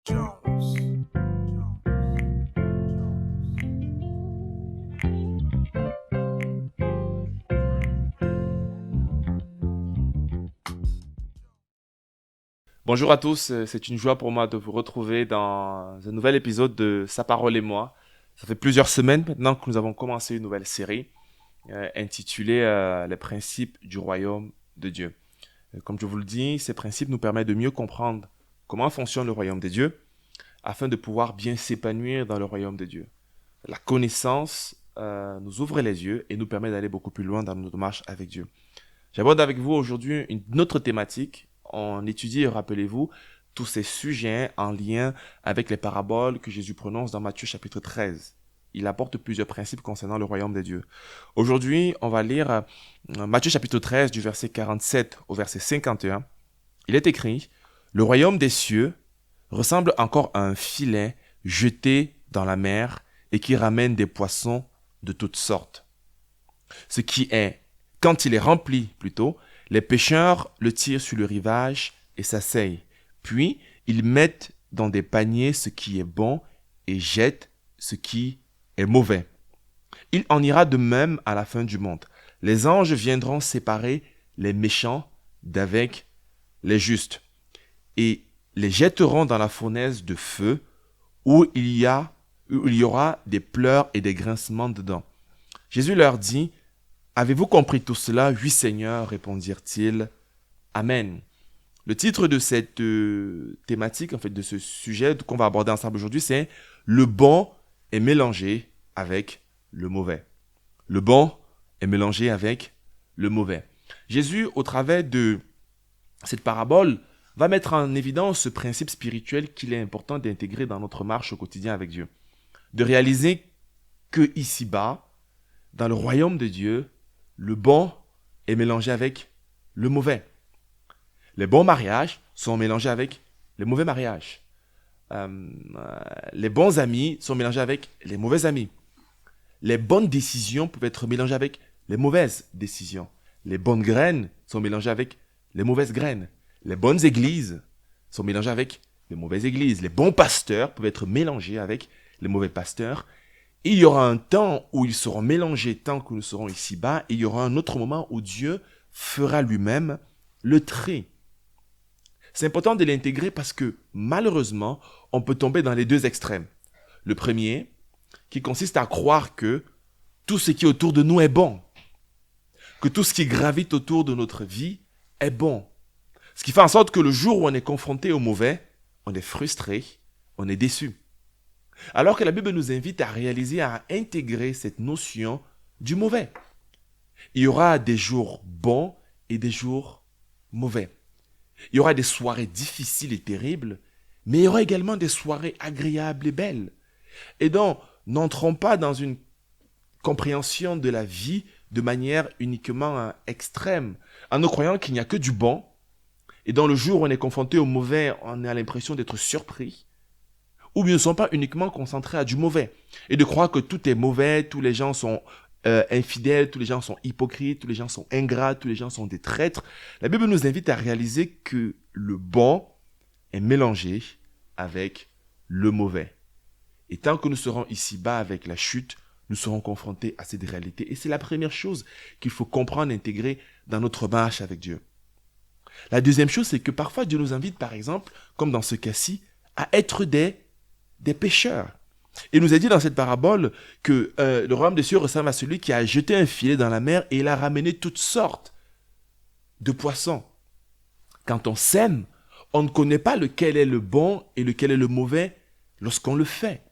Jones. Bonjour à tous, c'est une joie pour moi de vous retrouver dans un nouvel épisode de Sa parole et moi. Ça fait plusieurs semaines maintenant que nous avons commencé une nouvelle série intitulée Les principes du royaume de Dieu. Comme je vous le dis, ces principes nous permettent de mieux comprendre comment fonctionne le royaume de Dieu afin de pouvoir bien s'épanouir dans le royaume de Dieu. La connaissance nous ouvre les yeux et nous permet d'aller beaucoup plus loin dans notre marche avec Dieu. J'aborde avec vous aujourd'hui une autre thématique. On étudie, rappelez-vous, tous ces sujets en lien avec les paraboles que Jésus prononce dans Matthieu chapitre 13. Il apporte plusieurs principes concernant le royaume de Dieu. Aujourd'hui, on va lire Matthieu chapitre 13 du verset 47 au verset 51. Il est écrit, le royaume des cieux ressemble encore à un filet jeté dans la mer et qui ramène des poissons de toutes sortes. Ce qui est, quand il est rempli plutôt, les pêcheurs le tirent sur le rivage et s'asseyent. Puis, ils mettent dans des paniers ce qui est bon et jettent ce qui est mauvais. Il en ira de même à la fin du monde. Les anges viendront séparer les méchants d'avec les justes et les jetteront dans la fournaise de feu où il y aura des pleurs et des grincements de dents. Jésus leur dit, avez-vous compris tout cela? Oui, Seigneur, répondirent-ils. Amen. Le titre de cette thématique, en fait, de ce sujet qu'on va aborder ensemble aujourd'hui, c'est le bon est mélangé avec le mauvais. Le bon est mélangé avec le mauvais. Jésus, au travers de cette parabole, va mettre en évidence ce principe spirituel qu'il est important d'intégrer dans notre marche au quotidien avec Dieu. De réaliser que ici-bas, dans le royaume de Dieu, le bon est mélangé avec le mauvais. Les bons mariages sont mélangés avec les mauvais mariages. Les bons amis sont mélangés avec les mauvais amis. Les bonnes décisions peuvent être mélangées avec les mauvaises décisions. Les bonnes graines sont mélangées avec les mauvaises graines. Les bonnes églises sont mélangées avec les mauvaises églises. Les bons pasteurs peuvent être mélangés avec les mauvais pasteurs. Et il y aura un temps où ils seront mélangés tant que nous serons ici-bas, et il y aura un autre moment où Dieu fera lui-même le tri. C'est important de l'intégrer parce que malheureusement, on peut tomber dans les deux extrêmes. Le premier, qui consiste à croire que tout ce qui est autour de nous est bon, que tout ce qui gravite autour de notre vie est bon. Ce qui fait en sorte que le jour où on est confronté au mauvais, on est frustré, on est déçu. Alors que la Bible nous invite à réaliser, à intégrer cette notion du mauvais. Il y aura des jours bons et des jours mauvais. Il y aura des soirées difficiles et terribles, mais il y aura également des soirées agréables et belles. Et donc, n'entrons pas dans une compréhension de la vie de manière uniquement extrême, en ne croyant qu'il n'y a que du bon, et dans le jour où on est confronté au mauvais, on a l'impression d'être surpris, ou bien ne sont pas uniquement concentrés à du mauvais, et de croire que tout est mauvais, tous les gens sont infidèles, tous les gens sont hypocrites, tous les gens sont ingrats, tous les gens sont des traîtres. La Bible nous invite à réaliser que le bon est mélangé avec le mauvais. Et tant que nous serons ici-bas avec la chute, nous serons confrontés à cette réalité. Et c'est la première chose qu'il faut comprendre, intégrer dans notre marche avec Dieu. La deuxième chose, c'est que parfois Dieu nous invite, par exemple, comme dans ce cas-ci, à être des pécheurs. Il nous a dit dans cette parabole que le royaume des cieux ressemble à celui qui a jeté un filet dans la mer et il a ramené toutes sortes de poissons. Quand on sème, on ne connaît pas lequel est le bon et lequel est le mauvais lorsqu'on le fait.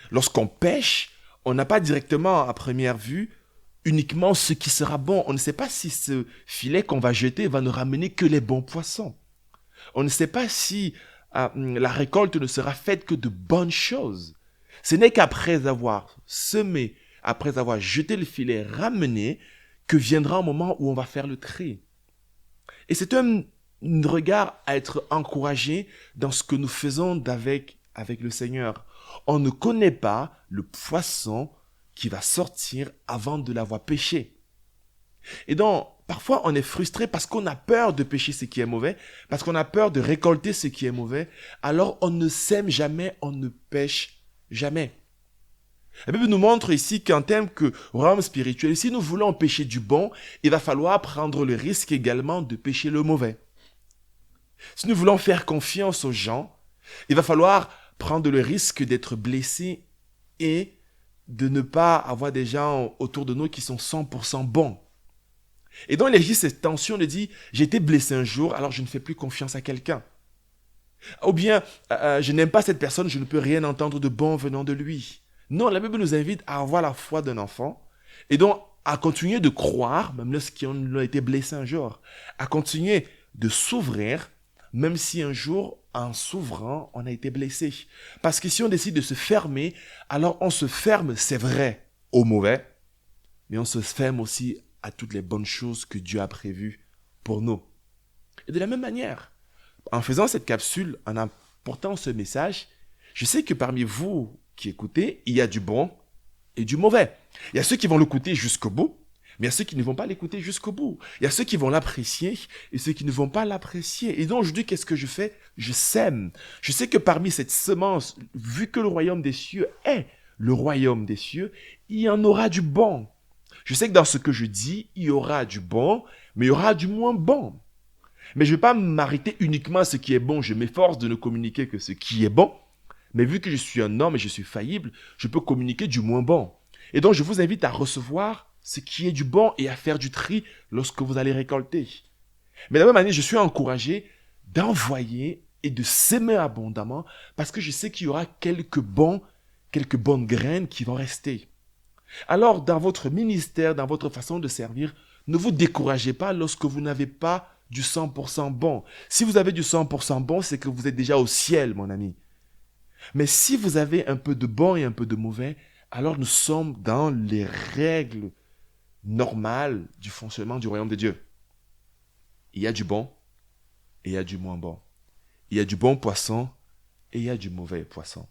Lorsqu'on pêche, on n'a pas directement à première vue uniquement ce qui sera bon. On ne sait pas si ce filet qu'on va jeter va ne ramener que les bons poissons. On ne sait pas si la récolte ne sera faite que de bonnes choses. Ce n'est qu'après avoir semé, après avoir jeté le filet, ramené, que viendra un moment où on va faire le tri. Et c'est un regard à être encouragé dans ce que nous faisons avec le Seigneur. On ne connaît pas le poisson qui va sortir avant de l'avoir pêché. Et donc, Parfois, on est frustré parce qu'on a peur de pécher ce qui est mauvais, parce qu'on a peur de récolter ce qui est mauvais. Alors, on ne sème jamais, on ne pêche jamais. La Bible nous montre ici qu'en termes que royaume spirituel, si nous voulons pécher du bon, il va falloir prendre le risque également de pécher le mauvais. Si nous voulons faire confiance aux gens, il va falloir prendre le risque d'être blessés et de ne pas avoir des gens autour de nous qui sont 100% bons. Et donc, il existe cette tension de dire, j'ai été blessé un jour, alors je ne fais plus confiance à quelqu'un. Ou bien, je n'aime pas cette personne, je ne peux rien entendre de bon venant de lui. Non, la Bible nous invite à avoir la foi d'un enfant et donc à continuer de croire, même lorsqu'on a été blessé un jour, à continuer de s'ouvrir, même si un jour, en s'ouvrant, on a été blessé. Parce que si on décide de se fermer, alors on se ferme, c'est vrai, au mauvais, mais on se ferme aussi à toutes les bonnes choses que Dieu a prévues pour nous. Et de la même manière, en faisant cette capsule, en apportant ce message, je sais que parmi vous qui écoutez, il y a du bon et du mauvais. Il y a ceux qui vont l'écouter jusqu'au bout, mais il y a ceux qui ne vont pas l'écouter jusqu'au bout. Il y a ceux qui vont l'apprécier et ceux qui ne vont pas l'apprécier. Et donc aujourd'hui, qu'est-ce que je fais? Je sème. Je sais que parmi cette semence, vu que le royaume des cieux est le royaume des cieux, il y en aura du bon. Je sais que dans ce que je dis, il y aura du bon, mais il y aura du moins bon. Mais je ne vais pas m'arrêter uniquement à ce qui est bon. Je m'efforce de ne communiquer que ce qui est bon. Mais vu que je suis un homme et je suis faillible, je peux communiquer du moins bon. Et donc, je vous invite à recevoir ce qui est du bon et à faire du tri lorsque vous allez récolter. Mais de la même manière, je suis encouragé d'envoyer et de s'aimer abondamment parce que je sais qu'il y aura quelques bonnes graines qui vont rester. Alors, dans votre ministère, dans votre façon de servir, ne vous découragez pas lorsque vous n'avez pas du 100% bon. Si vous avez du 100% bon, c'est que vous êtes déjà au ciel, mon ami. Mais si vous avez un peu de bon et un peu de mauvais, alors nous sommes dans les règles normales du fonctionnement du royaume de Dieu. Il y a du bon et il y a du moins bon. Il y a du bon poisson et il y a du mauvais poisson.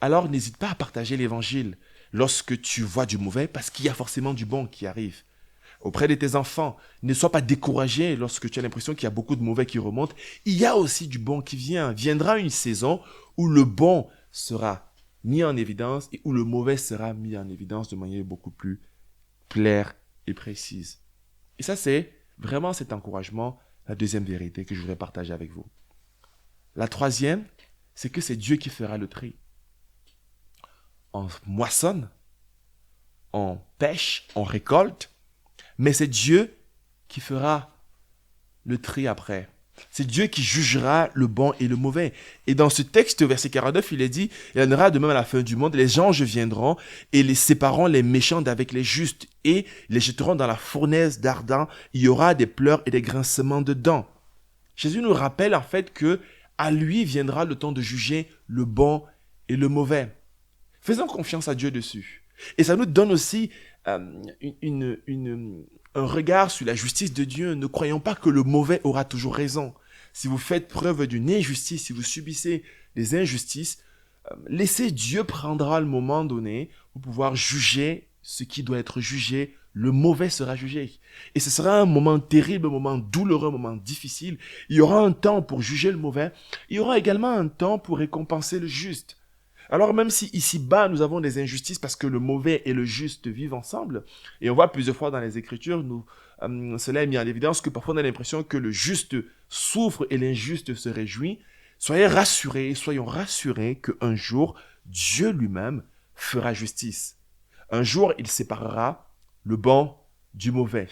Alors n'hésite pas à partager l'évangile lorsque tu vois du mauvais parce qu'il y a forcément du bon qui arrive. Auprès de tes enfants, ne sois pas découragé lorsque tu as l'impression qu'il y a beaucoup de mauvais qui remontent. Il y a aussi du bon qui vient. Viendra une saison où le bon sera mis en évidence et où le mauvais sera mis en évidence de manière beaucoup plus claire et précise. Et ça, c'est vraiment cet encouragement, la deuxième vérité que je voudrais partager avec vous. La troisième, c'est que c'est Dieu qui fera le tri. On moissonne, on pêche, on récolte, mais c'est Dieu qui fera le tri après. C'est Dieu qui jugera le bon et le mauvais. Et dans ce texte, verset 49, il est dit, il y en aura de même à la fin du monde, les anges viendront et les sépareront les méchants d'avec les justes et les jetteront dans la fournaise d'ardent. Il y aura des pleurs et des grincements de dents. Jésus nous rappelle en fait que à lui viendra le temps de juger le bon et le mauvais. Faisons confiance à Dieu dessus. Et ça nous donne aussi un regard sur la justice de Dieu. Ne croyons pas que le mauvais aura toujours raison. Si vous faites preuve d'une injustice, si vous subissez des injustices, laissez Dieu prendra le moment donné pour pouvoir juger ce qui doit être jugé. Le mauvais sera jugé. Et ce sera un moment terrible, un moment douloureux, un moment difficile. Il y aura un temps pour juger le mauvais. Il y aura également un temps pour récompenser le juste. Alors même si ici-bas, nous avons des injustices parce que le mauvais et le juste vivent ensemble, et on voit plusieurs fois dans les Écritures, cela est mis en évidence que parfois on a l'impression que le juste souffre et l'injuste se réjouit. Soyez rassurés, soyons rassurés qu'un jour, Dieu lui-même fera justice. Un jour, il séparera le bon du mauvais.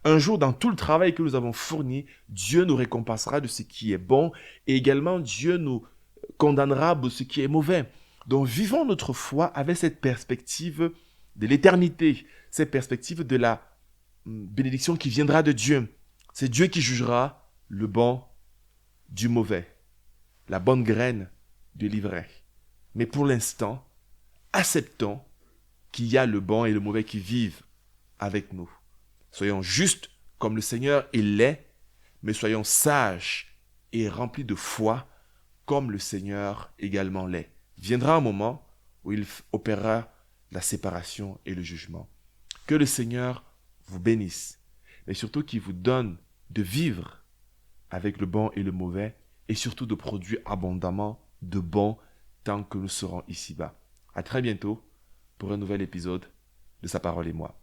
Un jour, dans tout le travail que nous avons fourni, Dieu nous récompensera de ce qui est bon et également Dieu nous condamnera de ce qui est mauvais. Donc, vivons notre foi avec cette perspective de l'éternité, cette perspective de la bénédiction qui viendra de Dieu. C'est Dieu qui jugera le bon du mauvais, la bonne graine de l'ivraie. Mais pour l'instant, acceptons qu'il y a le bon et le mauvais qui vivent avec nous. Soyons justes comme le Seigneur il l'est, mais soyons sages et remplis de foi comme le Seigneur également l'est. Viendra un moment où il opérera la séparation et le jugement. Que le Seigneur vous bénisse. et surtout qui vous donne de vivre avec le bon et le mauvais, et surtout de produire abondamment de bon tant que nous serons ici-bas. À très bientôt pour un nouvel épisode de Sa parole et moi.